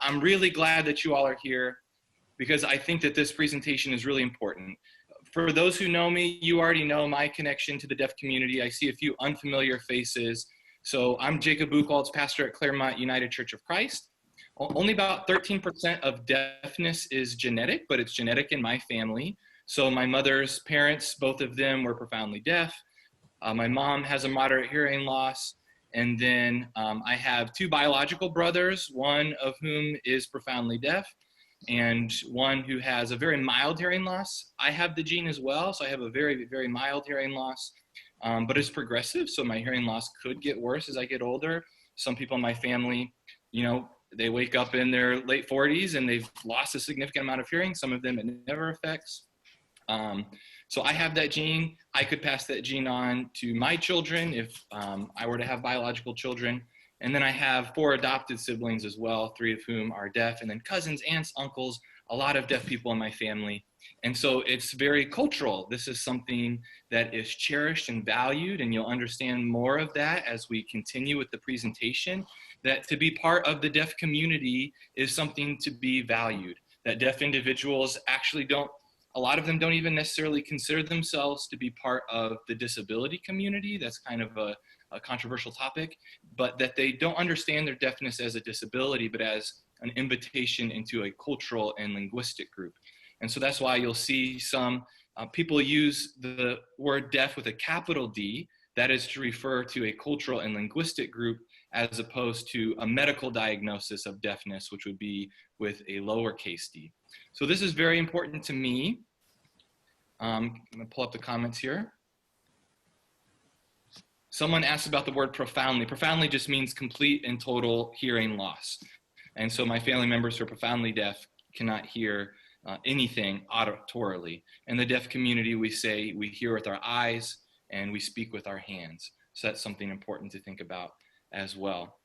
I'm really glad that you all are here because I think that this presentation is really important. For those who know me, you already know my connection to the deaf community. I see a few unfamiliar faces. So I'm Jacob Buchwald's pastor at Claremont United Church of Christ. Only about 13% of deafness is genetic, but it's genetic in my family. So my mother's parents, both of them were profoundly deaf. My mom has a moderate hearing loss. And then I have two biological brothers, one of whom is profoundly deaf and one who has a very mild hearing loss. I have the gene as well, so I have a very, very mild hearing loss, but it's progressive, so my hearing loss could get worse as I get older. Some people in my family, you know, they wake up in their late 40s and they've lost a significant amount of hearing. Some of them it never affects. So I have that gene. I could pass that gene on to my children if I were to have biological children. And then I have 4 adopted siblings as well, 3 of whom are deaf, and then cousins, aunts, uncles, a lot of deaf people in my family. And so it's very cultural. This is something that is cherished and valued, and you'll understand more of that as we continue with the presentation, that to be part of the deaf community is something to be valued, that deaf individuals actually don't, a lot of them don't even necessarily consider themselves to be part of the disability community. That's kind of a controversial topic, but that they don't understand their deafness as a disability, but as an invitation into a cultural and linguistic group. And so that's why you'll see some people use the word deaf with a capital D, that is to refer to a cultural and linguistic group, as opposed to a medical diagnosis of deafness, which would be with a lowercase d. So this is very important to me. I'm gonna pull up the comments here. Someone asked about the word profoundly. Profoundly just means complete and total hearing loss. And so my family members who are profoundly deaf cannot hear anything auditorily. In the deaf community, we say we hear with our eyes and we speak with our hands. So that's something important to think about as well.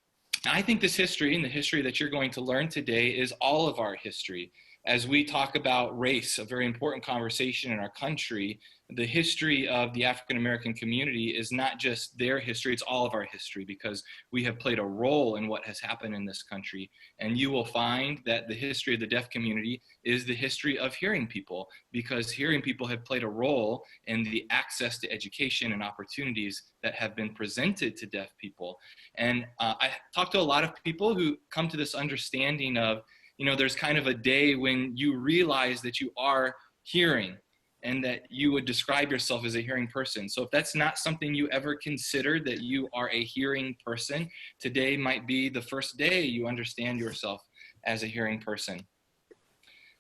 Now, I think this history and the history that you're going to learn today is all of our history. As we talk about race, a very important conversation in our country, the history of the African American community is not just their history, it's all of our history, because we have played a role in what has happened in this country. And you will find that the history of the deaf community is the history of hearing people, because hearing people have played a role in the access to education and opportunities that have been presented to deaf people. And I talk to a lot of people who come to this understanding of, you know, there's kind of a day when you realize that you are hearing and that you would describe yourself as a hearing person. So if that's not something you ever considered, that you are a hearing person, today might be the first day you understand yourself as a hearing person.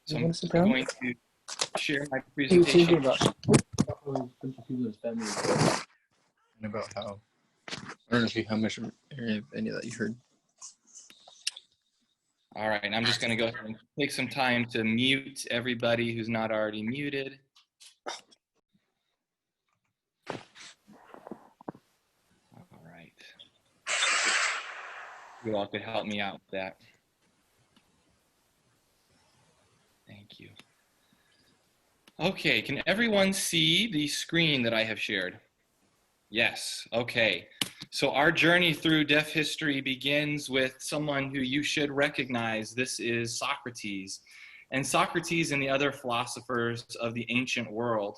So I'm going to share my presentation. About and about how, I don't know if you, how much of any of that you heard. All right, I'm just going to go ahead and take some time to mute everybody who's not already muted. All right. You all could help me out with that. Thank you. Okay, can everyone see the screen that I have shared? Yes, okay. So our journey through deaf history begins with someone who you should recognize. This is Socrates. And Socrates and the other philosophers of the ancient world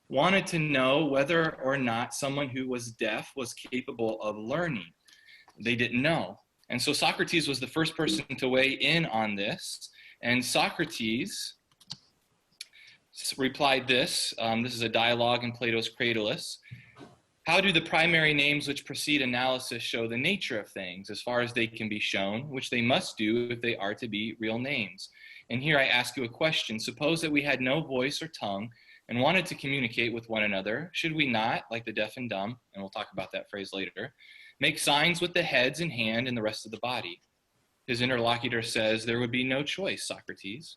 wanted to know whether or not someone who was deaf was capable of learning. They didn't know. And so Socrates was the first person to weigh in on this. And Socrates replied this. This is a dialogue in Plato's Cratylus. How do the primary names which precede analysis show the nature of things as far as they can be shown, which they must do if they are to be real names? And here I ask you a question. Suppose that we had no voice or tongue and wanted to communicate with one another. Should we not, like the deaf and dumb, and we'll talk about that phrase later, make signs with the heads and hand and the rest of the body? His interlocutor says, there would be no choice, Socrates.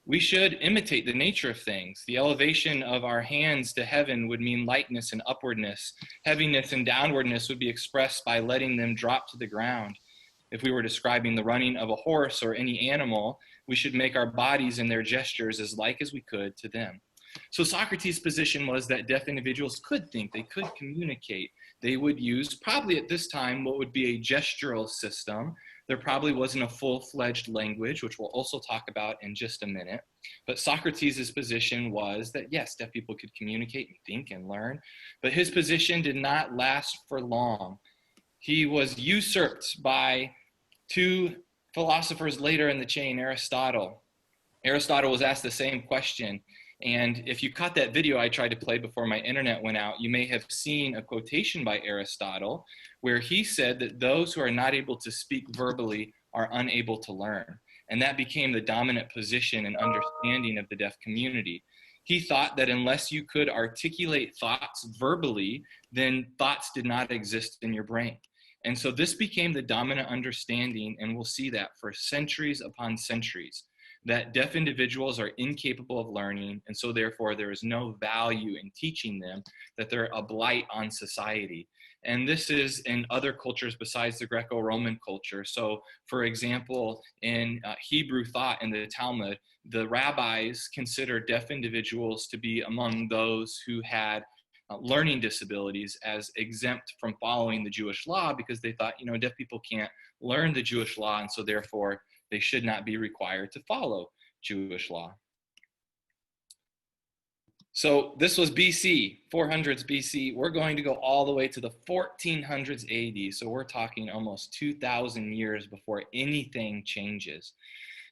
We should imitate the nature of things. The elevation of our hands to heaven would mean lightness and upwardness. Heaviness and downwardness would be expressed by letting them drop to the ground. If we were describing the running of a horse or any animal, we should make our bodies and their gestures as like as we could to them. So Socrates' position was that deaf individuals could think, they could communicate. They would use, probably at this time, what would be a gestural system There probably wasn't a full-fledged language, which we'll also talk about in just a minute. But Socrates' position was that, yes, deaf people could communicate and think and learn, but his position did not last for long. He was usurped by two philosophers later in the chain, Aristotle. Aristotle was asked the same question. And if you caught that video I tried to play before my internet went out, you may have seen a quotation by Aristotle where he said that those who are not able to speak verbally are unable to learn. And that became the dominant position and understanding of the deaf community. He thought that unless you could articulate thoughts verbally, then thoughts did not exist in your brain. And so this became the dominant understanding, and we'll see that for centuries upon centuries, that deaf individuals are incapable of learning, and so therefore there is no value in teaching them, that they're a blight on society. And this is in other cultures besides the Greco-Roman culture. So for example, in Hebrew thought in the Talmud, the rabbis considered deaf individuals to be among those who had learning disabilities as exempt from following the Jewish law, because they thought, deaf people can't learn the Jewish law, and so therefore they should not be required to follow Jewish law. So this was BC, 400s BC. We're going to go all the way to the 1400s AD. So we're talking almost 2,000 years before anything changes.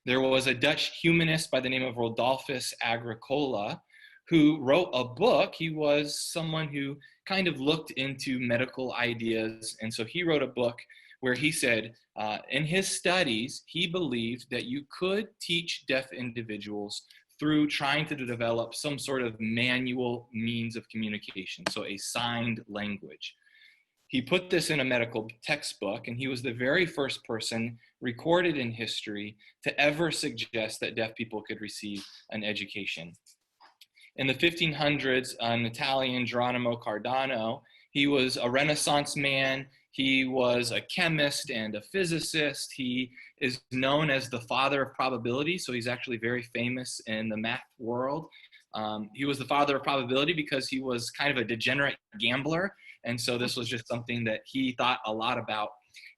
There was a Dutch humanist by the name of Rodolphus Agricola who wrote a book. He was someone who kind of looked into medical ideas. And so he wrote a book where he said, in his studies, he believed that you could teach deaf individuals through trying to develop some sort of manual means of communication, so a signed language. He put this in a medical textbook, and he was the very first person recorded in history to ever suggest that deaf people could receive an education. In the 1500s, an Italian, Geronimo Cardano, he was a Renaissance man. He was a chemist and a physicist. He is known as the father of probability, so he's actually very famous in the math world. He was the father of probability because he was kind of a degenerate gambler, and so this was just something that he thought a lot about.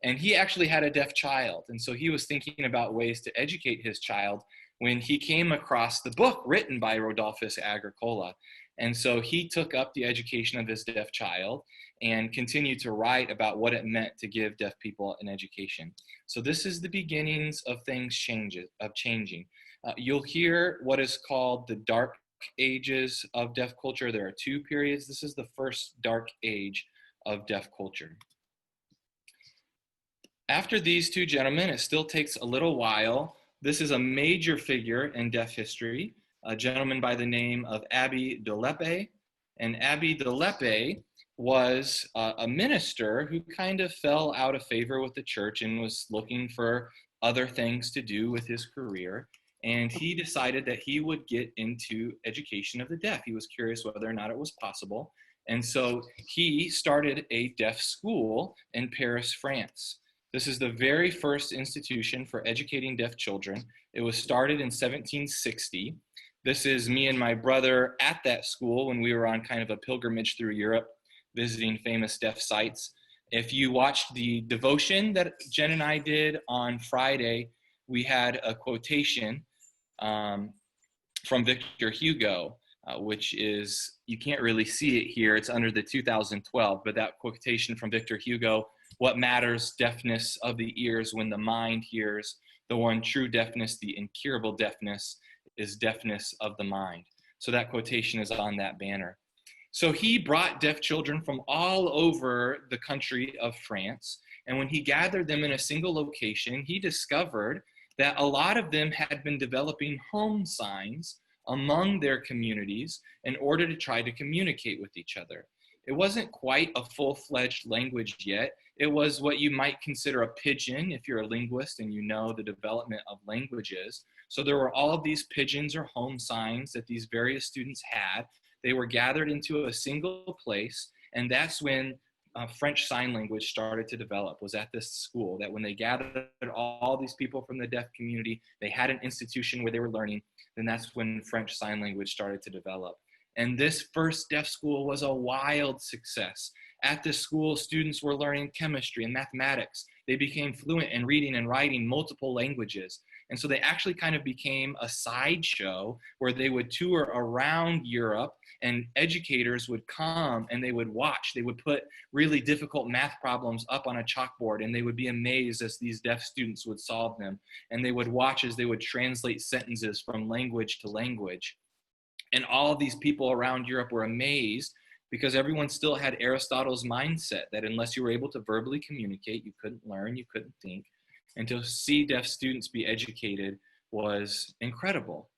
And he actually had a deaf child, and so he was thinking about ways to educate his child when he came across the book written by Rodolphus Agricola. And so he took up the education of his deaf child and continued to write about what it meant to give deaf people an education. So this is the beginnings of things changing. You'll hear what is called the dark ages of deaf culture. There are two periods. This is the first dark age of deaf culture. After these two gentlemen, it still takes a little while. This is a major figure in deaf history, a gentleman by the name of Abbé Delpe. And Abbé Delpe was a minister who kind of fell out of favor with the church and was looking for other things to do with his career. And he decided that he would get into education of the deaf. He was curious whether or not it was possible. And so he started a deaf school in Paris, France. This is the very first institution for educating deaf children. It was started in 1760. This is me and my brother at that school when we were on kind of a pilgrimage through Europe, visiting famous deaf sites. If you watched the devotion that Jen and I did on Friday, we had a quotation from Victor Hugo, which is, you can't really see it here, it's under the 2012, but that quotation from Victor Hugo, "What matters deafness of the ears when the mind hears? The one true deafness, the incurable deafness, is deafness of the mind." So that quotation is on that banner. So he brought deaf children from all over the country of France. And when he gathered them in a single location, he discovered that a lot of them had been developing home signs among their communities in order to try to communicate with each other. It wasn't quite a full-fledged language yet. It was what you might consider a pidgin if you're a linguist and you know the development of languages. So there were all of these pidgins or home signs that these various students had. They were gathered into a single place, and that's when French Sign Language started to develop, was at this school, that when they gathered all these people from the deaf community, they had an institution where they were learning, then that's when French Sign Language started to develop. And this first deaf school was a wild success. At this school, students were learning chemistry and mathematics they became fluent in reading and writing multiple languages. And so they actually kind of became a sideshow where they would tour around Europe, and educators would come and they would watch. They would put really difficult math problems up on a chalkboard, and they would be amazed as these deaf students would solve them. And they would watch as they would translate sentences from language to language. And all of these people around Europe were amazed because everyone still had Aristotle's mindset that unless you were able to verbally communicate, you couldn't learn, you couldn't think. And to see deaf students be educated was incredible.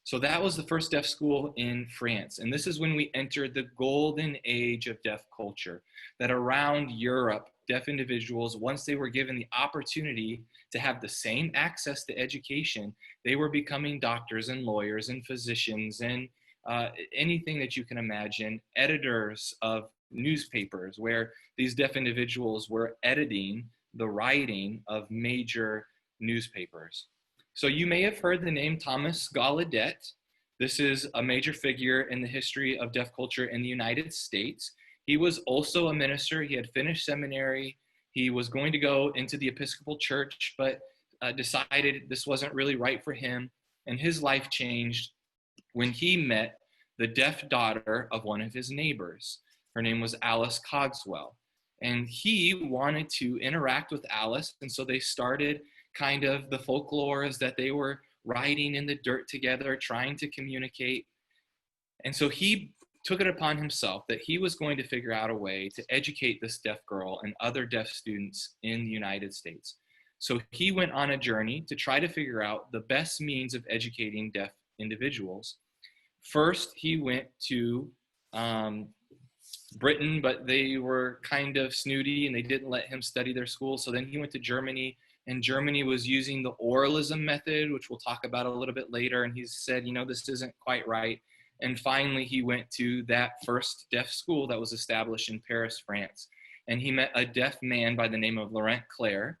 So that was the first deaf school in France. And this is when we entered the golden age of deaf culture, that around Europe, deaf individuals, once they were given the opportunity to have the same access to education, they were becoming doctors and lawyers and physicians and anything that you can imagine, editors of newspapers, where these deaf individuals were editing the writing of major newspapers. So you may have heard the name Thomas Gallaudet. This is a major figure in the history of deaf culture in the United States. He was also a minister. He had finished seminary. He was going to go into the Episcopal Church, but decided this wasn't really right for him. And his life changed when he met the deaf daughter of one of his neighbors. Her name was Alice Cogswell. And he wanted to interact with Alice. And so they started kind of the folklore is that they were riding in the dirt together, trying to communicate. And so he took it upon himself that he was going to figure out a way to educate this deaf girl and other deaf students in the United States. So he went on a journey to try to figure out the best means of educating deaf individuals. First, he went to Britain, but they were kind of snooty and they didn't let him study their school. So then he went to Germany, and Germany was using the Oralism method, which we'll talk about a little bit later. And he said, you know, this isn't quite right. And finally, he went to that first deaf school that was established in Paris, France. And he met a deaf man by the name of Laurent Clerc.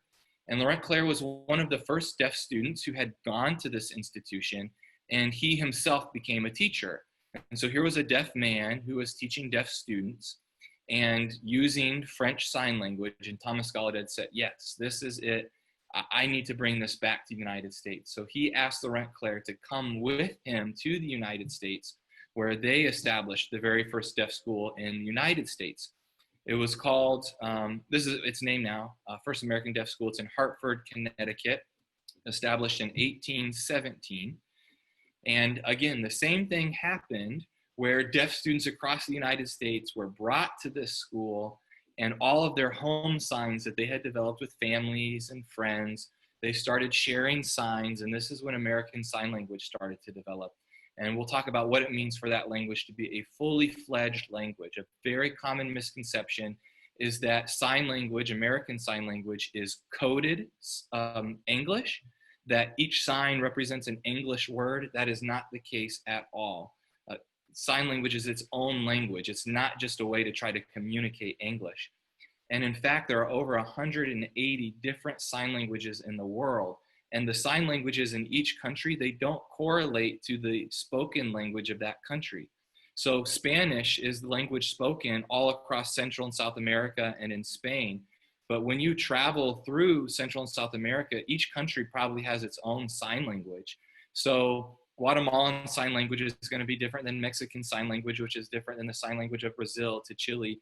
And Laurent Clerc was one of the first deaf students who had gone to this institution, and he himself became a teacher. And so here was a deaf man who was teaching deaf students and using French Sign Language. And Thomas Gallaudet said, yes, this is it. I need to bring this back to the United States. So he asked Laurent Clerc to come with him to the United States, where they established the very first deaf school in the United States. It was called, this is its name now, First American Deaf School. It's in Hartford, Connecticut, established in 1817. And again, the same thing happened where deaf students across the United States were brought to this school, and all of their home signs that they had developed with families and friends, they started sharing signs. And this is when American Sign Language started to develop. And we'll talk about what it means for that language to be a fully fledged language. A very common misconception is that sign language, American Sign Language, is coded English, that each sign represents an English word. That is not the case at all. Sign language is its own language. It's not just a way to try to communicate English. And in fact, there are over 180 different sign languages in the world. And the sign languages in each country, they don't correlate to the spoken language of that country. So Spanish is the language spoken all across Central and South America and in Spain. But when you travel through Central and South America, each country probably has its own sign language. So Guatemalan Sign Language is going to be different than Mexican Sign Language, which is different than the sign language of Brazil to Chile.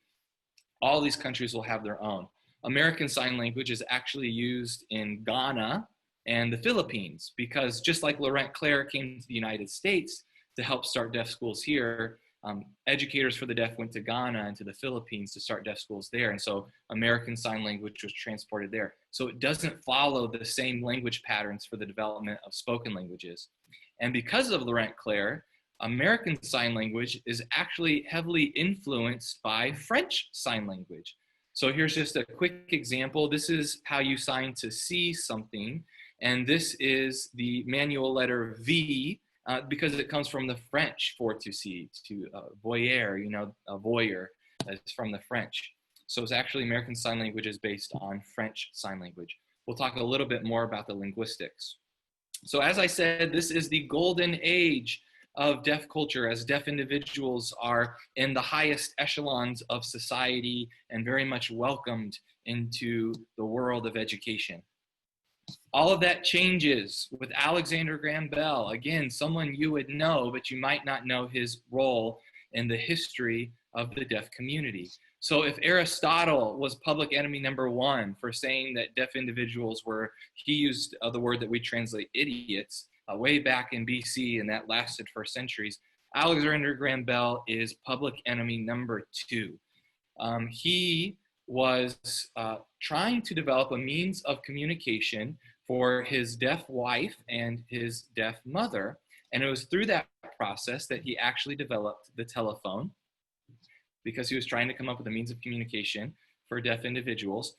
All these countries will have their own. American Sign Language is actually used in Ghana and the Philippines, because just like Laurent Clerc came to the United States to help start deaf schools here, educators for the deaf went to Ghana and to the Philippines to start deaf schools there. And so American Sign Language was transported there. So it doesn't follow the same language patterns for the development of spoken languages. And because of Laurent Clerc, American Sign Language is actually heavily influenced by French Sign Language. So here's just a quick example. This is how you sign to see something. And this is the manual letter V, because it comes from the French for to see, to voyeur, you know, a voyeur, that's from the French. So it's actually American Sign Language is based on French Sign Language. We'll talk a little bit more about the linguistics. So as I said, this is the golden age of deaf culture, as deaf individuals are in the highest echelons of society and very much welcomed into the world of education. All of that changes with Alexander Graham Bell. Again, someone you would know, but you might not know his role in the history of the deaf community. So if Aristotle was public enemy number one for saying that deaf individuals were, he used the word that we translate idiots, way back in BC, and that lasted for centuries, Alexander Graham Bell is public enemy number two. He was trying to develop a means of communication for his deaf wife and his deaf mother. And it was through that process that he actually developed the telephone, because he was trying to come up with a means of communication for deaf individuals.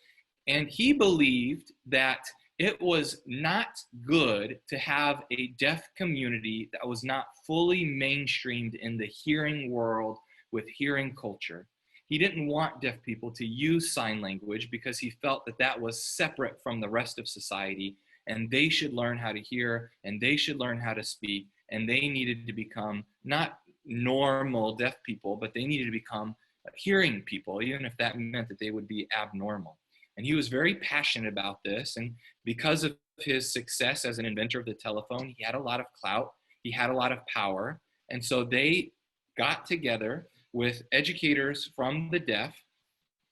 And he believed that it was not good to have a deaf community that was not fully mainstreamed in the hearing world with hearing culture. He didn't want deaf people to use sign language because he felt that that was separate from the rest of society, and they should learn how to hear, and they should learn how to speak, and they needed to become not normal deaf people, but they needed to become hearing people, even if that meant that they would be abnormal. And he was very passionate about this, and because of his success as an inventor of the telephone, he had a lot of clout, he had a lot of power, and so they got together with educators from the deaf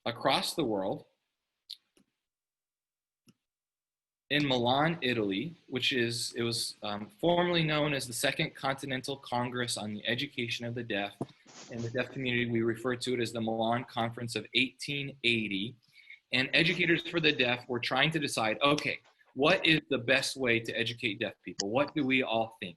across the world in Milan, Italy, it was formerly known as the Second Continental Congress on the Education of the Deaf. In the deaf community, we refer to it as the Milan Conference of 1880. And educators for the deaf were trying to decide, okay, what is the best way to educate deaf people? What do we all think?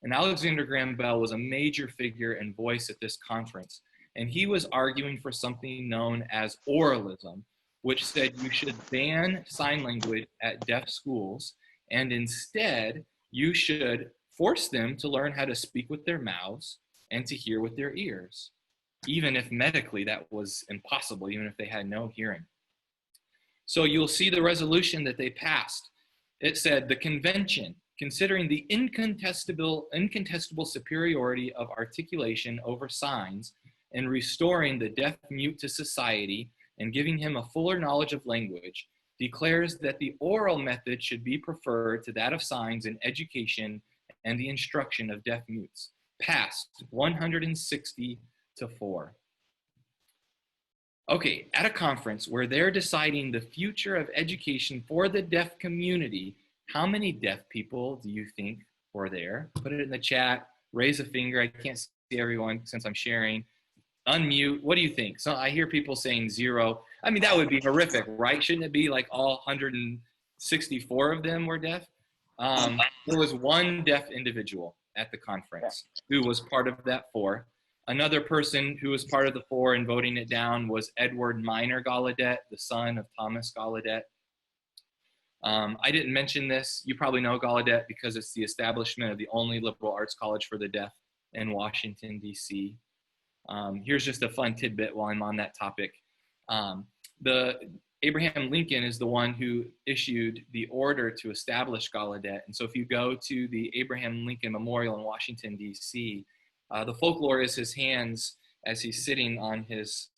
And Alexander Graham Bell was a major figure and voice at this conference. And he was arguing for something known as oralism, which said you should ban sign language at deaf schools, and instead you should force them to learn how to speak with their mouths and to hear with their ears, even if medically that was impossible, even if they had no hearing. So you'll see the resolution that they passed. It said, the convention, considering the incontestable superiority of articulation over signs and restoring the deaf mute to society and giving him a fuller knowledge of language, declares that the oral method should be preferred to that of signs in education and the instruction of deaf mutes. Passed 160 to 4. Okay, at a conference where they're deciding the future of education for the deaf community, how many deaf people do you think were there? Put it in the chat, raise a finger. I can't see everyone since I'm sharing. Unmute, what do you think? So I hear people saying 0. I mean, that would be horrific, right? Shouldn't it be like all 164 of them were deaf? There was one deaf individual at the conference who was part of that 4. Another person who was part of the 4 and voting it down was Edward Minor Gallaudet, the son of Thomas Gallaudet. I didn't mention this. You probably know Gallaudet because it's the establishment of the only liberal arts college for the deaf in Washington, D.C. Here's just a fun tidbit while I'm on that topic. Abraham Lincoln is the one who issued the order to establish Gallaudet. And so if you go to the Abraham Lincoln Memorial in Washington, D.C., the folklore is his hands as he's sitting on his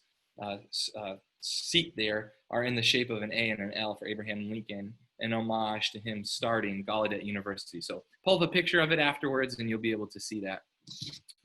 seat there are in the shape of an A and an L for Abraham Lincoln, in homage to him starting Gallaudet University. So pull up a picture of it afterwards and you'll be able to see that.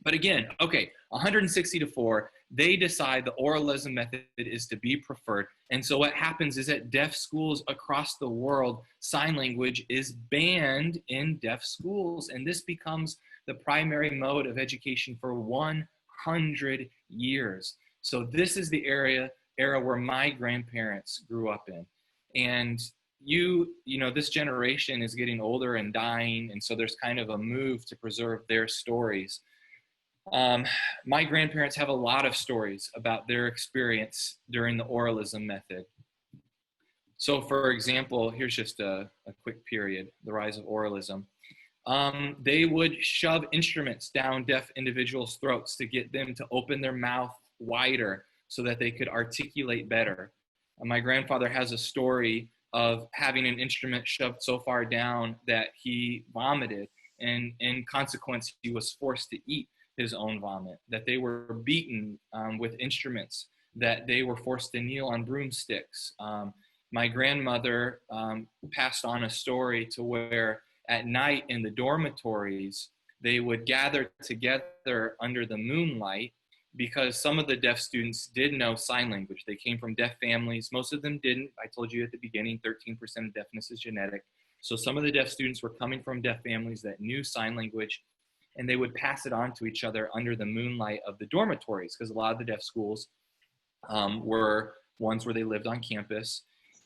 But again, okay, 160 to 4, they decide the oralism method is to be preferred. And so what happens is at deaf schools across the world, sign language is banned in deaf schools. And this becomes the primary mode of education for 100 years. So this is the era where my grandparents grew up in. And you know, this generation is getting older and dying. And so there's kind of a move to preserve their stories. My grandparents have a lot of stories about their experience during the oralism method. So for example, here's just a quick period, the rise of oralism. They would shove instruments down deaf individuals' throats to get them to open their mouth wider so that they could articulate better. My grandfather has a story of having an instrument shoved so far down that he vomited. and in consequence, he was forced to eat his own vomit, that they were beaten with instruments, that they were forced to kneel on broomsticks. My grandmother passed on a story to where at night in the dormitories, they would gather together under the moonlight because some of the deaf students did know sign language. They came from deaf families. Most of them didn't. I told you at the beginning, 13% of deafness is genetic. So some of the deaf students were coming from deaf families that knew sign language, and they would pass it on to each other under the moonlight of the dormitories, because a lot of the deaf schools were ones where they lived on campus.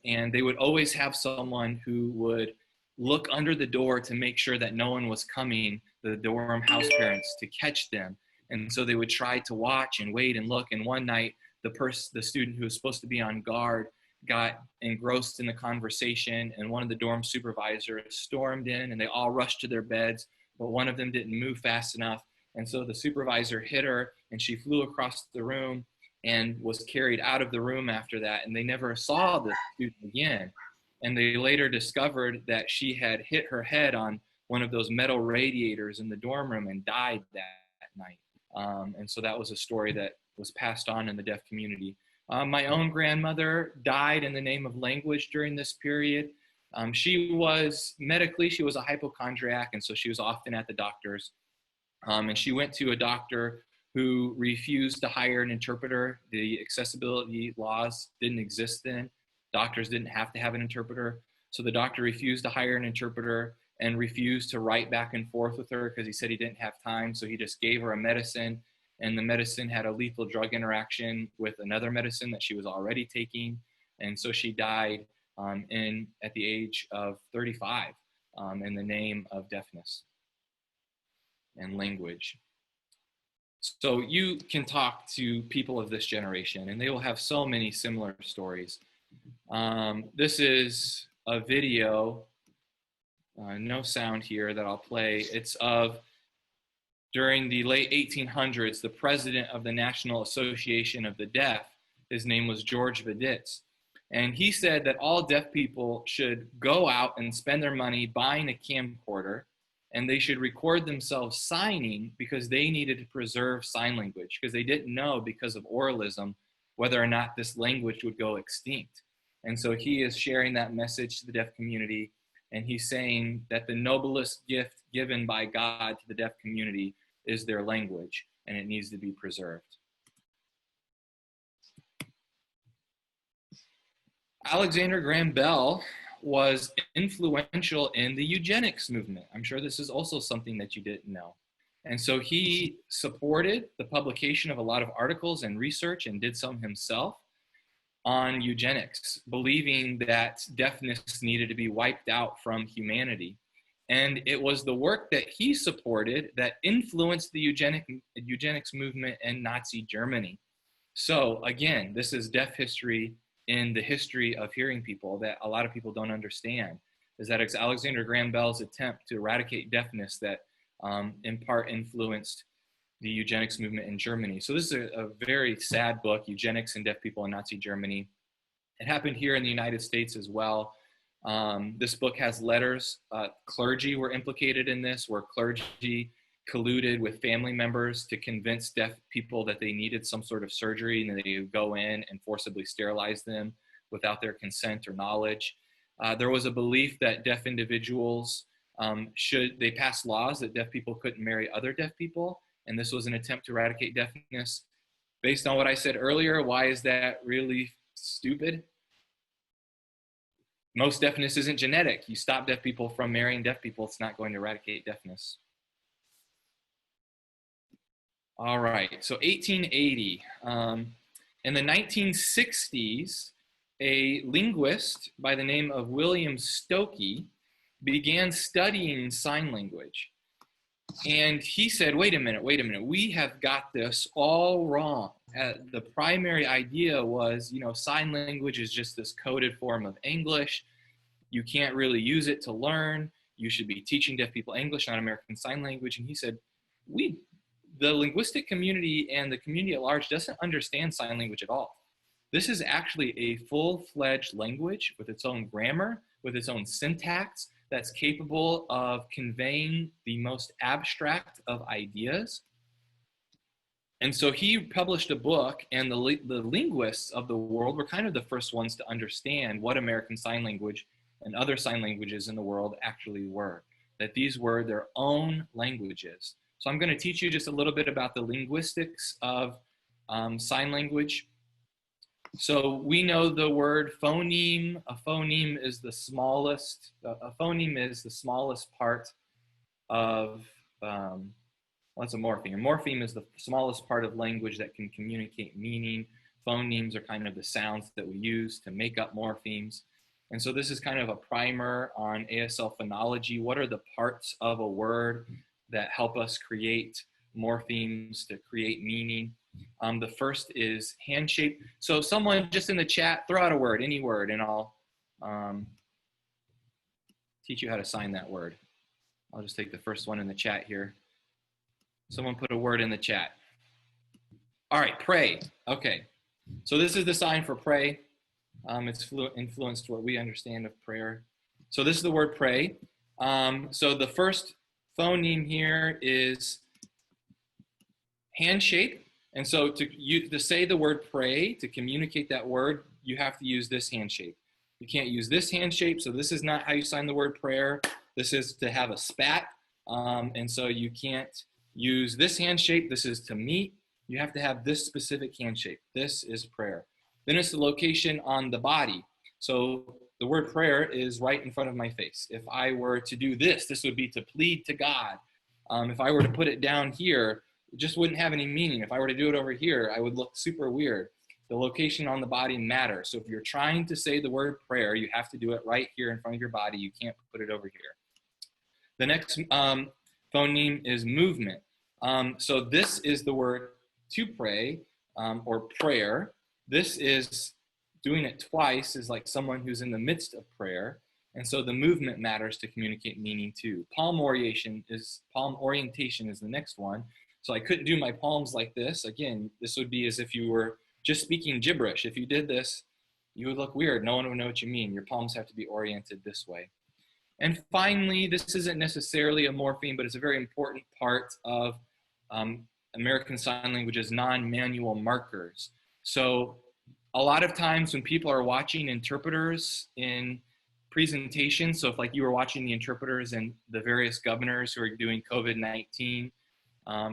And they would always have someone who would look under the door to make sure that no one was coming, the dorm house parents, to catch them. And so they would try to watch and wait and look. And one night, the student who was supposed to be on guard got engrossed in the conversation, and one of the dorm supervisors stormed in, and they all rushed to their beds, but one of them didn't move fast enough. And so the supervisor hit her, and she flew across the room and was carried out of the room after that. And they never saw the student again. And they later discovered that she had hit her head on one of those metal radiators in the dorm room and died that night. And so that was a story that was passed on in the deaf community. My own grandmother died in the name of language during this period. She was a hypochondriac, and so she was often at the doctor's. And she went to a doctor who refused to hire an interpreter. The accessibility laws didn't exist then. Doctors didn't have to have an interpreter. So the doctor refused to hire an interpreter and refused to write back and forth with her because he said he didn't have time. So he just gave her a medicine, and the medicine had a lethal drug interaction with another medicine that she was already taking. And so she died at the age of 35 in the name of deafness and language. So you can talk to people of this generation, and they will have so many similar stories. This is a video, no sound here, that I'll play. It's of during the late 1800s, the president of the National Association of the Deaf, his name was George Viditz. And he said that all deaf people should go out and spend their money buying a camcorder, and they should record themselves signing because they needed to preserve sign language, because they didn't know, because of oralism, whether or not this language would go extinct. And so he is sharing that message to the deaf community, and he's saying that the noblest gift given by God to the deaf community is their language, and it needs to be preserved. Alexander Graham Bell was influential in the eugenics movement. I'm sure this is also something that you didn't know. And so he supported the publication of a lot of articles and research, and did some himself, on eugenics, believing that deafness needed to be wiped out from humanity. And it was the work that he supported that influenced the eugenics movement in Nazi Germany. So again, this is deaf history in the history of hearing people that a lot of people don't understand, is that it's Alexander Graham Bell's attempt to eradicate deafness that in part influenced the eugenics movement in Germany. So this is a very sad book, Eugenics and Deaf People in Nazi Germany. It happened here in the United States as well. This book has letters. Clergy were implicated in this, where clergy colluded with family members to convince deaf people that they needed some sort of surgery, and they would go in and forcibly sterilize them without their consent or knowledge. There was a belief that deaf individuals they passed laws that deaf people couldn't marry other deaf people, and this was an attempt to eradicate deafness. Based on what I said earlier, why is that really stupid? Most deafness isn't genetic. You stop deaf people from marrying deaf people, it's not going to eradicate deafness. All right, so 1880. In the 1960s, a linguist by the name of William Stokey began studying sign language. And he said, wait a minute, we have got this all wrong. The primary idea was, sign language is just this coded form of English. You can't really use it to learn. You should be teaching deaf people English, not American Sign Language. And he said, the linguistic community and the community at large doesn't understand sign language at all. This is actually a full-fledged language with its own grammar, with its own syntax, that's capable of conveying the most abstract of ideas. And so he published a book, and the linguists of the world were kind of the first ones to understand what American Sign Language and other sign languages in the world actually were, that these were their own languages. So I'm going to teach you just a little bit about the linguistics of sign language. So we know the word phoneme. A phoneme is the smallest. A phoneme is the smallest part of. What's a morpheme? A morpheme is the smallest part of language that can communicate meaning. Phonemes are kind of the sounds that we use to make up morphemes. And so this is kind of a primer on ASL phonology. What are the parts of a word that help us create morphemes to create meaning? The first is hand shape. So someone just in the chat, throw out a word, any word, and I'll teach you how to sign that word. I'll just take the first one in the chat here. Someone put a word in the chat. All right, pray. Okay, so this is the sign for pray. It's influenced what we understand of prayer. So this is the word pray. So the first phoneme here is hand shape. And so to say the word pray, to communicate that word, you have to use this hand shape. You can't use this hand shape, so this is not how you sign the word prayer. This is to have a spat, and so you can't use this hand shape. This is to meet. You have to have this specific hand shape. This is prayer. Then it's the location on the body. So the word prayer is right in front of my face. If I were to do this, this would be to plead to God. If I were to put it down here, it just wouldn't have any meaning. If I were to do it over here, I would look super weird. The location on the body matters. So if you're trying to say the word prayer, you have to do it right here in front of your body. You can't put it over here. The next phoneme is movement. So this is the word to pray or prayer. This is doing it twice is like someone who's in the midst of prayer. And so the movement matters to communicate meaning too. Palm orientation is the next one. So I couldn't do my palms like this. Again, this would be as if you were just speaking gibberish. If you did this, you would look weird. No one would know what you mean. Your palms have to be oriented this way. And finally, this isn't necessarily a morpheme, but it's a very important part of American Sign Language's non-manual markers. So a lot of times when people are watching interpreters in presentations, so if like you were watching the interpreters and the various governors who are doing COVID-19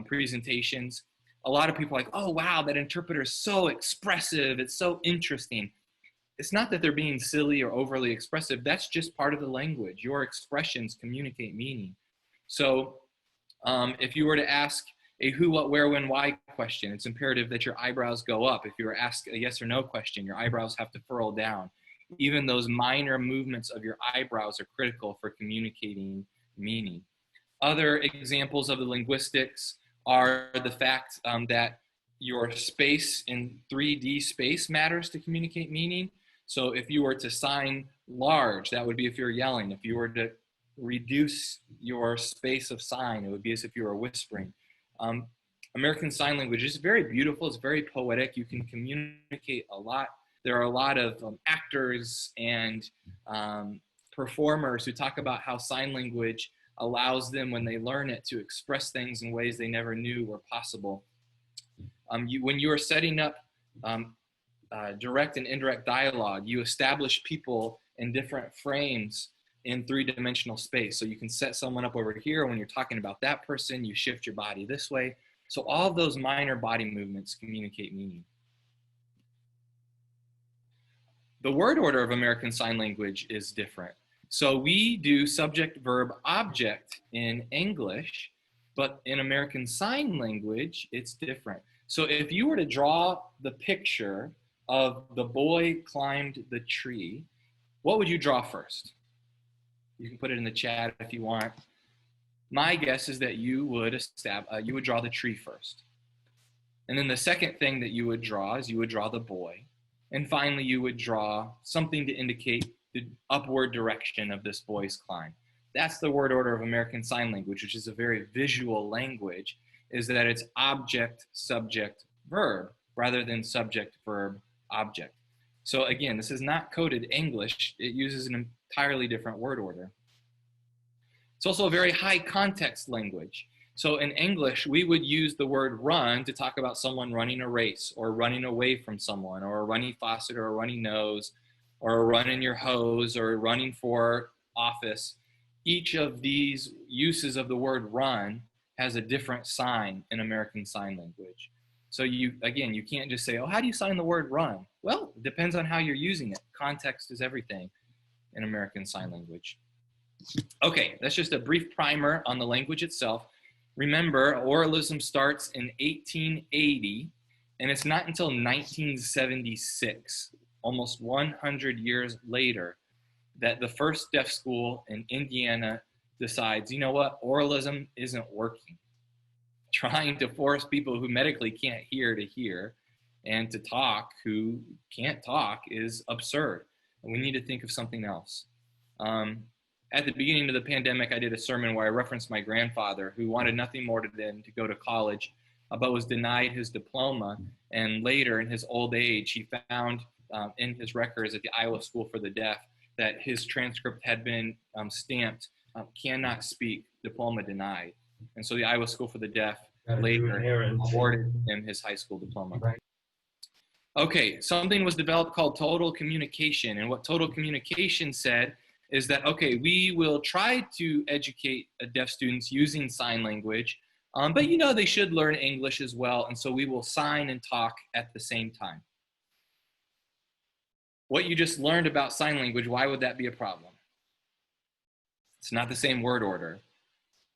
presentations, a lot of people are like, oh, wow, that interpreter is so expressive. It's so interesting. It's not that they're being silly or overly expressive. That's just part of the language. Your expressions communicate meaning. So if you were to ask a who, what, where, when, why question, it's imperative that your eyebrows go up. If you were asked a yes or no question, your eyebrows have to furrow down. Even those minor movements of your eyebrows are critical for communicating meaning. Other examples of the linguistics are the fact that your space in 3D space matters to communicate meaning. So if you were to sign large, that would be if you're yelling. If you were to reduce your space of sign, it would be as if you were whispering. American Sign Language is very beautiful. It's very poetic. You can communicate a lot. There are a lot of actors and performers who talk about how sign language allows them, when they learn it, to express things in ways they never knew were possible. When you are setting up direct and indirect dialogue, you establish people in different frames in three-dimensional space. So you can set someone up over here. When you're talking about that person, you shift your body this way. So all of those minor body movements communicate meaning. The word order of American Sign Language is different. So we do subject, verb, object in English, but in American Sign Language, it's different. So if you were to draw the picture of the boy climbed the tree, what would you draw first? You can put it in the chat if you want. My guess is that you would draw the tree first. And then the second thing that you would draw is you would draw the boy. And finally, you would draw something to indicate the upward direction of this boy's climb. That's the word order of American Sign Language, which is a very visual language, is that it's object, subject, verb, rather than subject, verb, object. So again, this is not coded English. It uses an entirely different word order. It's also a very high context language. So in English, we would use the word run to talk about someone running a race or running away from someone or a runny faucet or a runny nose or a run in your hose or running for office. Each of these uses of the word run has a different sign in American Sign Language. So you can't just say, oh, how do you sign the word run? Well, it depends on how you're using it. Context is everything in American Sign Language. Okay, that's just a brief primer on the language itself. Remember, oralism starts in 1880, and it's not until 1976, almost 100 years later, that the first deaf school in Indiana decides, you know what, oralism isn't working. Trying to force people who medically can't hear to hear and to talk who can't talk is absurd. And we need to think of something else. At the beginning of the pandemic, I did a sermon where I referenced my grandfather who wanted nothing more than to go to college, but was denied his diploma. And later in his old age, he found in his records at the Iowa School for the Deaf that his transcript had been stamped, cannot speak, diploma denied. And so the Iowa School for the Deaf later awarded him his high school diploma. Right. Okay, something was developed called total communication. And what total communication said is that, okay, we will try to educate deaf students using sign language, but they should learn English as well. And so we will sign and talk at the same time. What you just learned about sign language, why would that be a problem? It's not the same word order.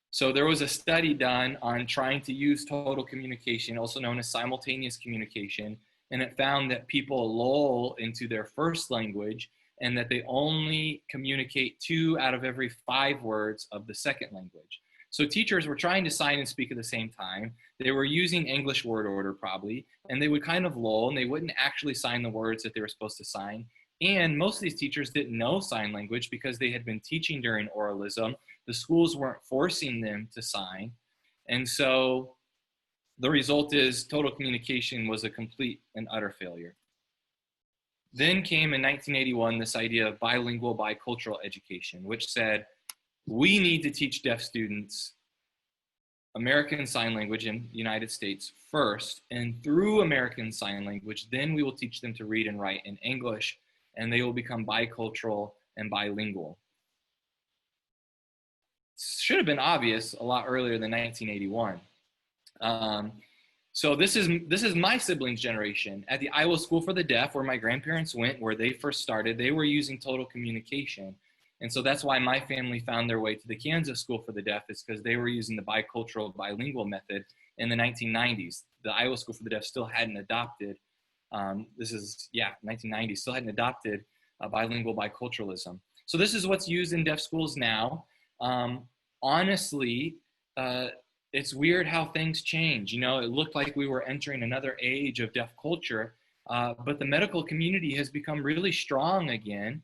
So there was a study done on trying to use total communication, also known as simultaneous communication, and it found that people lull into their first language and that they only communicate 2 out of every 5 words of the second language. So teachers were trying to sign and speak at the same time. They were using English word order probably, and they would kind of lull and they wouldn't actually sign the words that they were supposed to sign. And most of these teachers didn't know sign language because they had been teaching during oralism. The schools weren't forcing them to sign. And so the result is total communication was a complete and utter failure. Then came in 1981 this idea of bilingual bicultural education, which said we need to teach deaf students American Sign Language in the United States first, and through American Sign Language, then we will teach them to read and write in English, and they will become bicultural and bilingual. Should have been obvious a lot earlier than 1981. So this is my siblings' generation. At the Iowa School for the Deaf, where my grandparents went, where they first started, they were using total communication. And so that's why my family found their way to the Kansas School for the Deaf, is because they were using the bicultural bilingual method in the 1990s. The Iowa School for the Deaf still hadn't adopted, 1990s, still hadn't adopted bilingual biculturalism. So this is what's used in deaf schools now. Honestly, it's weird how things change. It looked like we were entering another age of deaf culture, but the medical community has become really strong again.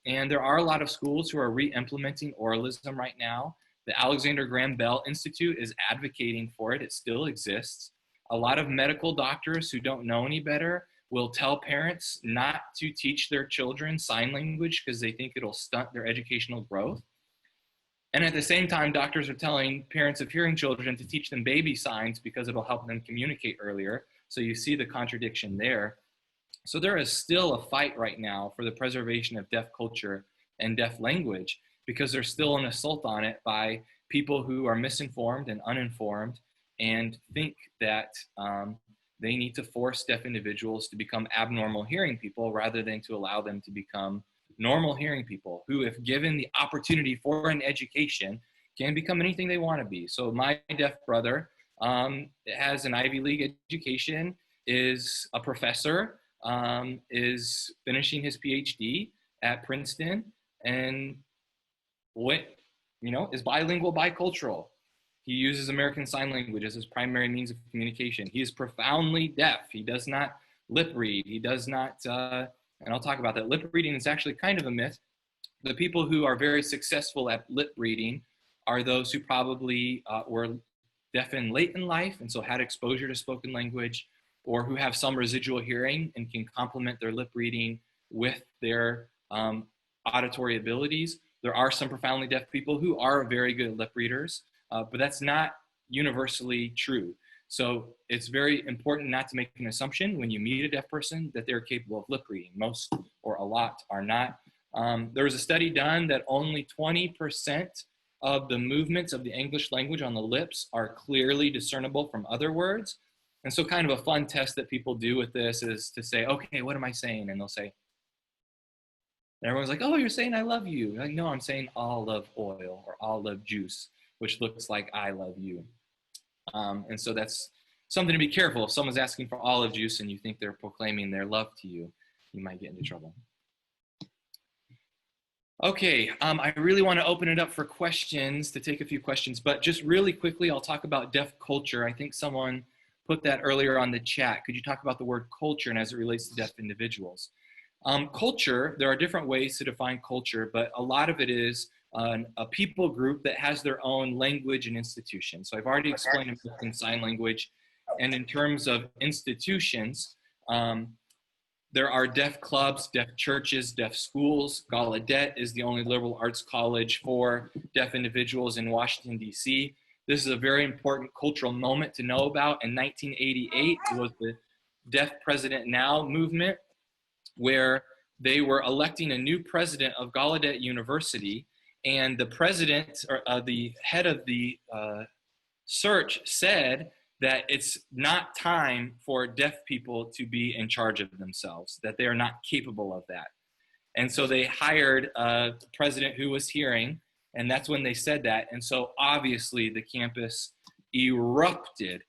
And there are a lot of schools who are re-implementing oralism right now. The Alexander Graham Bell Institute is advocating for it. It still exists. A lot of medical doctors who don't know any better will tell parents not to teach their children sign language because they think it'll stunt their educational growth. And at the same time, doctors are telling parents of hearing children to teach them baby signs because it'll help them communicate earlier. So you see the contradiction there. So there is still a fight right now for the preservation of deaf culture and deaf language, because there's still an assault on it by people who are misinformed and uninformed and think that they need to force deaf individuals to become abnormal hearing people rather than to allow them to become normal hearing people who, if given the opportunity for an education, can become anything they want to be. So my deaf brother has an Ivy League education, is a professor, is finishing his PhD at Princeton, and is bilingual bicultural. He uses American Sign Language as his primary means of communication. He is profoundly deaf. He does not lip read. He does not, and I'll talk about that. Lip reading is actually kind of a myth. The people who are very successful at lip reading are those who probably were deafened late in life and so had exposure to spoken language, or who have some residual hearing and can complement their lip reading with their auditory abilities, There are some profoundly deaf people who are very good lip readers, but that's not universally true. So it's very important not to make an assumption when you meet a deaf person that they're capable of lip reading. Most or a lot are not. There was a study done that only 20% of the movements of the English language on the lips are clearly discernible from other words. And so kind of a fun test that people do with this is to say, okay, what am I saying? And they'll say, and everyone's like, oh, you're saying I love you. Like, no, I'm saying olive oil or olive juice, which looks like I love you. And so that's something to be careful. If someone's asking for olive juice and you think they're proclaiming their love to you, you might get into trouble. Okay, I really want to open it up for questions, to take a few questions, but just really quickly, I'll talk about deaf culture. I think someone put that earlier on the chat. Could you talk about the word culture and as it relates to deaf individuals? Culture, there are different ways to define culture, but a lot of it is a people group that has their own language and institution. So I've already explained American Sign Language, and in terms of institutions, there are deaf clubs, deaf churches, deaf schools. Gallaudet is the only liberal arts college for deaf individuals in Washington, D.C. This is a very important cultural moment to know about. In 1988, it was the Deaf President Now movement, where they were electing a new president of Gallaudet University, and the president, or the head of the search, said that it's not time for deaf people to be in charge of themselves, that they are not capable of that. And so they hired a president who was hearing, and that's when they said that. And so obviously the campus erupted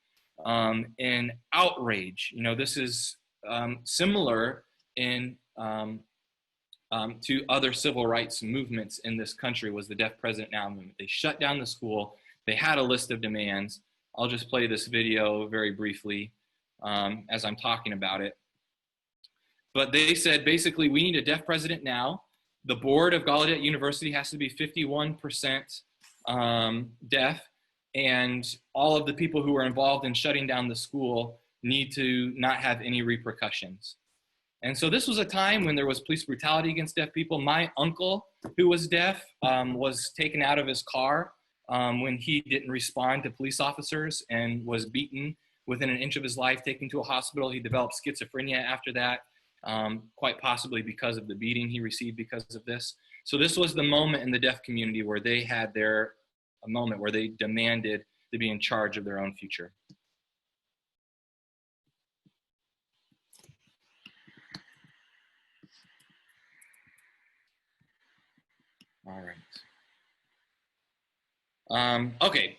in outrage. You know, this is similar in to other civil rights movements in this country. Was the Deaf President Now movement. They shut down the school. They had a list of demands. I'll just play this video very briefly as I'm talking about it. But they said, basically, we need a deaf president now. The board of Gallaudet University has to be 51% deaf, and all of the people who are involved in shutting down the school need to not have any repercussions. And so this was a time when there was police brutality against deaf people. My uncle, who was deaf, was taken out of his car when he didn't respond to police officers and was beaten within an inch of his life, taken to a hospital. He developed schizophrenia after that, quite possibly because of the beating he received because of this. So this was the moment in the deaf community where they had a moment where they demanded to be in charge of their own future. All right. Okay,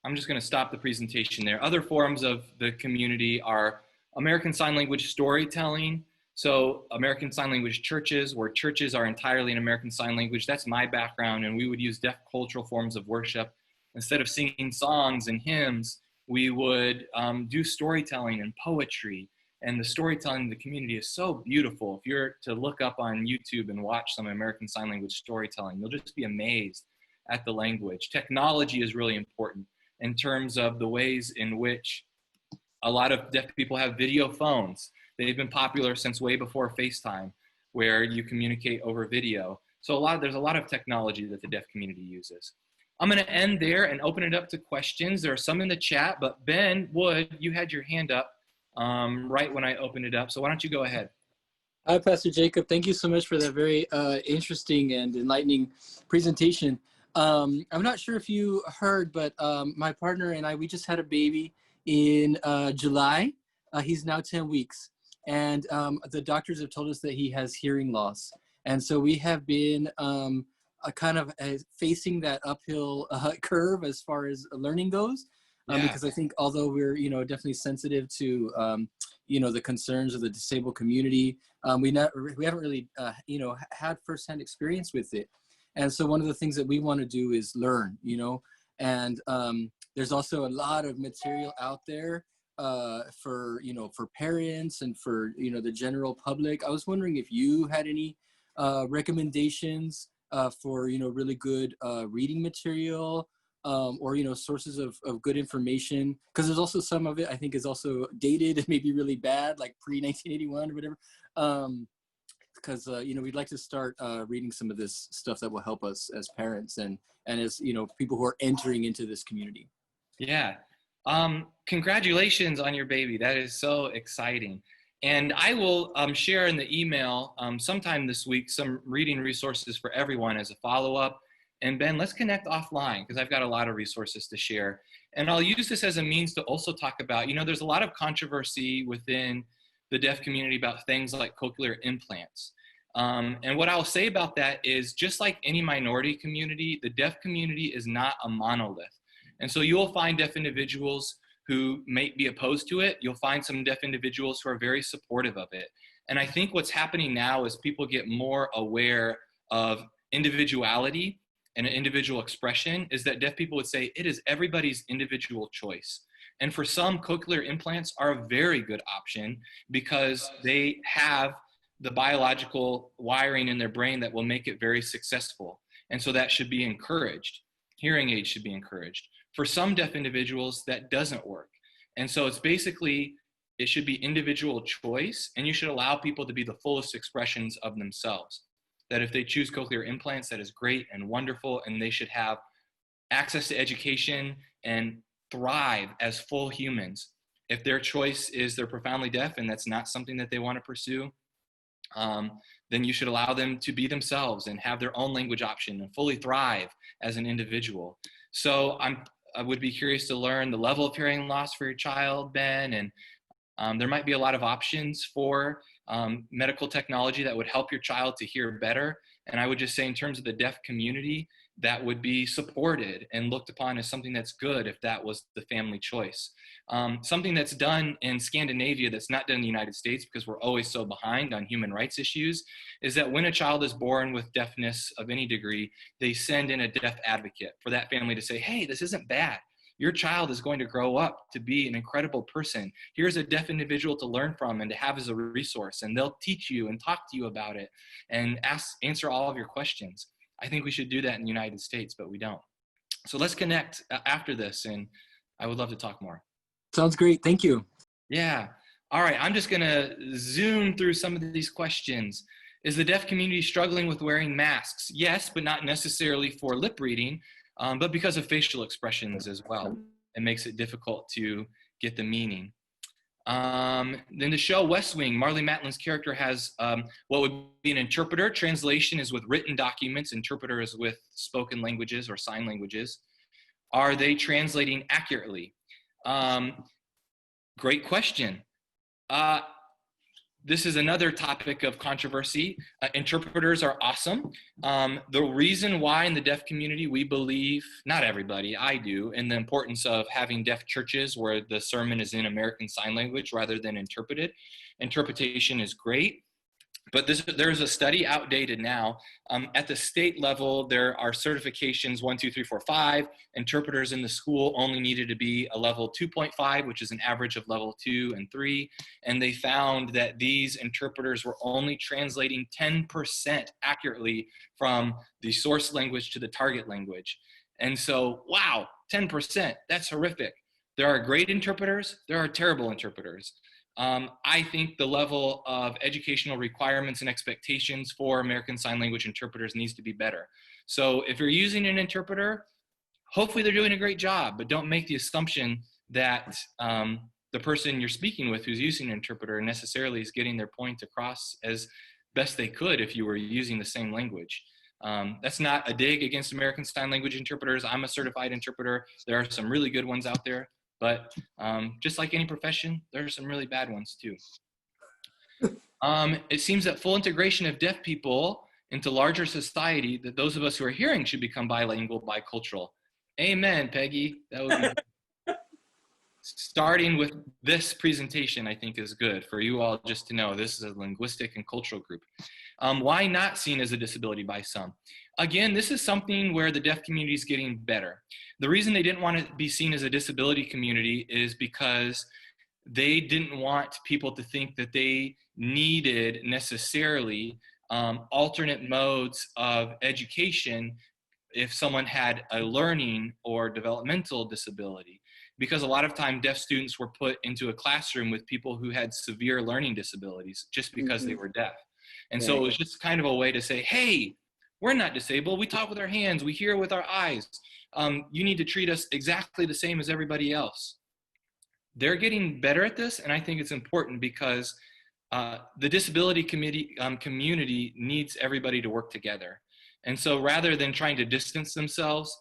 I'm just going to stop the presentation there. Other forms of the community are American Sign Language storytelling. So American Sign Language churches, where churches are entirely in American Sign Language. That's my background, and we would use deaf cultural forms of worship. Instead of singing songs and hymns, we would do storytelling and poetry. And the storytelling in the community is so beautiful. If you're to look up on YouTube and watch some American Sign Language storytelling, you'll just be amazed at the language. Technology is really important in terms of the ways in which a lot of deaf people have video phones. They've been popular since way before FaceTime, where you communicate over video. So there's a lot of technology that the deaf community uses. I'm going to end there and open it up to questions. There are some in the chat, but Ben Wood, you had your hand up right when I opened it up. So why don't you go ahead? Hi, Pastor Jacob. Thank you so much for that very interesting and enlightening presentation. I'm not sure if you heard, but my partner and I, we just had a baby in July. He's now 10 weeks. And the doctors have told us that he has hearing loss. And so we have been kind of facing that uphill curve as far as learning goes. Because I think although we're, definitely sensitive to, the concerns of the disabled community, we haven't really, had firsthand experience with it. And so one of the things that we want to do is learn, and there's also a lot of material out there for parents and for, the general public. I was wondering if you had any recommendations for, really good reading material, or, sources of good information, because there's also some of it I think is also dated and maybe really bad, like pre-1981 or whatever. because we'd like to start reading some of this stuff that will help us as parents and as people who are entering into this community. Yeah. Congratulations on your baby. That is so exciting. And I will share in the email sometime this week some reading resources for everyone as a follow-up. And Ben, let's connect offline because I've got a lot of resources to share. And I'll use this as a means to also talk about, there's a lot of controversy within the deaf community about things like cochlear implants. And what I'll say about that is, just like any minority community, the deaf community is not a monolith. And so you'll find deaf individuals who may be opposed to it. You'll find some deaf individuals who are very supportive of it. And I think what's happening now is people get more aware of individuality and an individual expression, is that deaf people would say it is everybody's individual choice. And for some, cochlear implants are a very good option because they have the biological wiring in their brain that will make it very successful. And so that should be encouraged. Hearing aids should be encouraged. For some deaf individuals, that doesn't work. And so it's basically, it should be individual choice, and you should allow people to be the fullest expressions of themselves. That if they choose cochlear implants, that is great and wonderful, and they should have access to education and thrive as full humans. If their choice is they're profoundly deaf and that's not something that they want to pursue, then you should allow them to be themselves and have their own language option and fully thrive as an individual. So I would be curious to learn the level of hearing loss for your child, Ben, and there might be a lot of options for medical technology that would help your child to hear better. And I would just say, in terms of the deaf community, that would be supported and looked upon as something that's good if that was the family choice. Something that's done in Scandinavia that's not done in the United States, because we're always so behind on human rights issues, is that when a child is born with deafness of any degree, they send in a deaf advocate for that family to say, hey, this isn't bad. Your child is going to grow up to be an incredible person. Here's a deaf individual to learn from and to have as a resource, and they'll teach you and talk to you about it and answer all of your questions. I think we should do that in the United States, but we don't. So let's connect after this, and I would love to talk more. Sounds great. Thank you. Yeah. All right. I'm just going to zoom through some of these questions. Is the deaf community struggling with wearing masks? Yes, but not necessarily for lip reading, but because of facial expressions as well. It makes it difficult to get the meaning. Then the show West Wing, Marley Matlin's character has what would be an interpreter. Translation is with written documents. Interpreter is with spoken languages or sign languages. Are they translating accurately? Great question. This is another topic of controversy. Interpreters are awesome. The reason why in the deaf community we believe, not everybody, I do, in the importance of having deaf churches where the sermon is in American Sign Language rather than interpreted. Interpretation is great. But there's a study outdated now. At the state level, there are certifications 1, 2, 3, 4, 5. Interpreters in the school only needed to be a level 2.5, which is an average of level 2 and 3. And they found that these interpreters were only translating 10% accurately from the source language to the target language. And so, wow, 10%, that's horrific. There are great interpreters, there are terrible interpreters. I think the level of educational requirements and expectations for American Sign Language interpreters needs to be better. So if you're using an interpreter, hopefully they're doing a great job, but don't make the assumption that the person you're speaking with who's using an interpreter necessarily is getting their point across as best they could if you were using the same language. That's not a dig against American Sign Language interpreters. I'm a certified interpreter. There are some really good ones out there. But just like any profession, there are some really bad ones too. It seems that full integration of deaf people into larger society, that those of us who are hearing should become bilingual, bicultural. Amen, Peggy. That would be starting with this presentation, I think, is good for you all just to know this is a linguistic and cultural group. Why not seen as a disability by some? Again, this is something where the deaf community is getting better. The reason they didn't want to be seen as a disability community is because they didn't want people to think that they needed necessarily alternate modes of education if someone had a learning or developmental disability. Because a lot of time deaf students were put into a classroom with people who had severe learning disabilities just because they were deaf. And so it was just kind of a way to say, hey, we're not disabled. We talk with our hands. We hear with our eyes. You need to treat us exactly the same as everybody else. They're getting better at this, and I think it's important because the disability community needs everybody to work together. And so rather than trying to distance themselves,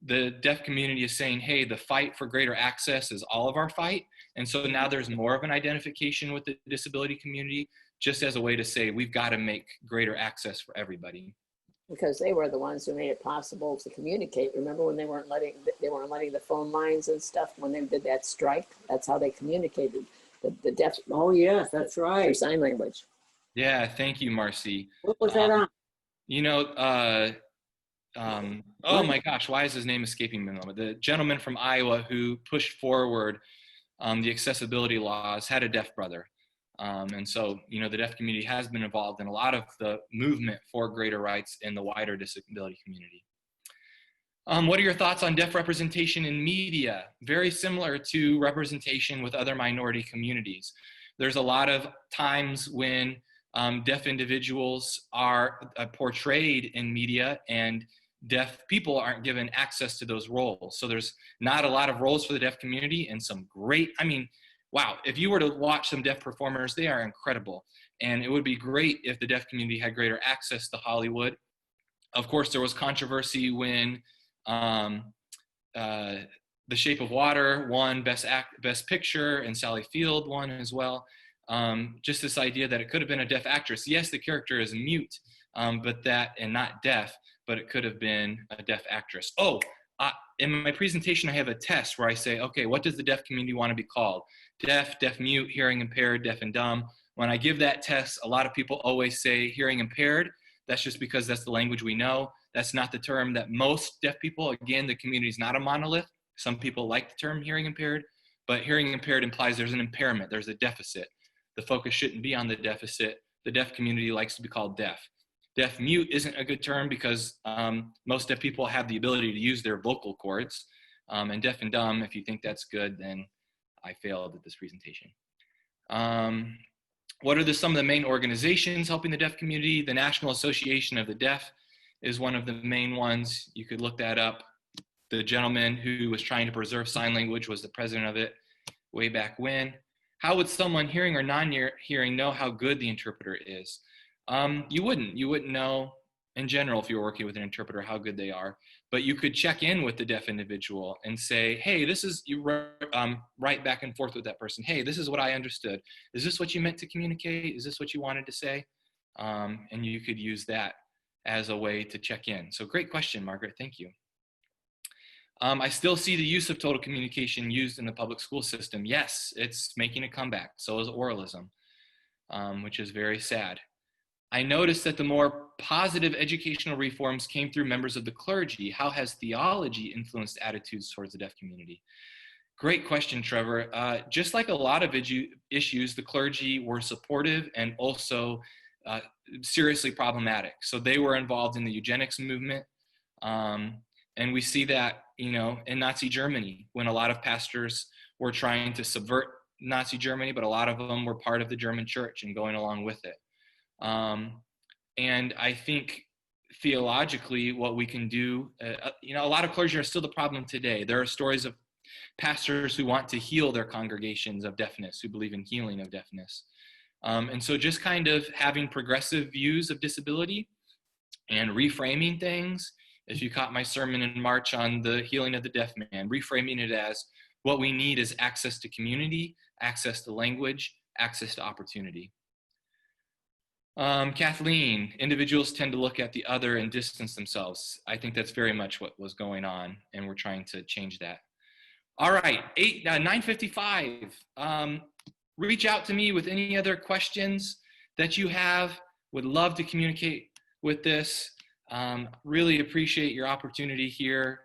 the deaf community is saying, hey, the fight for greater access is all of our fight. And so now there's more of an identification with the disability community, just as a way to say, we've got to make greater access for everybody. Because they were the ones who made it possible to communicate. Remember when they weren't letting the phone lines and stuff when they did that strike? That's how they communicated. The deaf. Oh yes, that's right. Through sign language. Yeah, thank you, Marcy. What was that on? You know, oh my gosh, why is his name escaping me? The gentleman from Iowa who pushed forward the accessibility laws had a deaf brother. And so, you know, the deaf community has been involved in a lot of the movement for greater rights in the wider disability community. What are your thoughts on deaf representation in media? Very similar to representation with other minority communities. There's a lot of times when deaf individuals are portrayed in media and deaf people aren't given access to those roles. So there's not a lot of roles for the deaf community, and some great, I mean, wow, if you were to watch some deaf performers, they are incredible. And it would be great if the deaf community had greater access to Hollywood. Of course, there was controversy when The Shape of Water won Best Picture, and Sally Field won as well. Just this idea that it could have been a deaf actress. Yes, the character is mute, and not deaf, but it could have been a deaf actress. Oh, in my presentation, I have a test where I say, okay, what does the deaf community want to be called? Deaf, deaf mute, hearing impaired, deaf and dumb. When I give that test, a lot of people always say hearing impaired. That's just because that's the language we know. That's not the term that most deaf people, again, the community is not a monolith. Some people like the term hearing impaired, but hearing impaired implies there's an impairment, there's a deficit. The focus shouldn't be on the deficit. The deaf community likes to be called deaf. Deaf mute isn't a good term because most deaf people have the ability to use their vocal cords. And deaf and dumb, if you think that's good, then I failed at this presentation. What are some of the main organizations helping the deaf community? The National Association of the Deaf is one of the main ones. You could look that up. The gentleman who was trying to preserve sign language was the president of it way back when. How would someone hearing or non-hearing know how good the interpreter is? You wouldn't know in general if you were working with an interpreter how good they are, but you could check in with the deaf individual and say, hey, you write back and forth with that person. Hey, this is what I understood. Is this what you meant to communicate? Is this what you wanted to say? And you could use that as a way to check in. So great question, Margaret, thank you. I still see the use of total communication used in the public school system. Yes, it's making a comeback. So is oralism, which is very sad. I noticed that the more positive educational reforms came through members of the clergy. How has theology influenced attitudes towards the deaf community? Great question, Trevor. Just like a lot of issues, the clergy were supportive and also seriously problematic. So they were involved in the eugenics movement. And we see that, you know, in Nazi Germany, when a lot of pastors were trying to subvert Nazi Germany, but a lot of them were part of the German church and going along with it. And I think theologically what we can do, you know, a lot of clergy are still the problem today. There are stories of pastors who want to heal their congregations of deafness, who believe in healing of deafness. And so just kind of having progressive views of disability and reframing things. If you caught my sermon in March on the healing of the deaf man, reframing it as what we need is access to community, access to language, access to opportunity. Kathleen, individuals tend to look at the other and distance themselves. I think that's very much what was going on, and we're trying to change that. All right, 9:55. Reach out to me with any other questions that you have. Would love to communicate with this. Really appreciate your opportunity here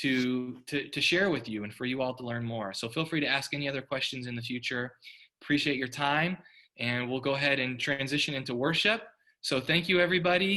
to share with you and for you all to learn more. So feel free to ask any other questions in the future. Appreciate your time, and we'll go ahead and transition into worship. So thank you, everybody.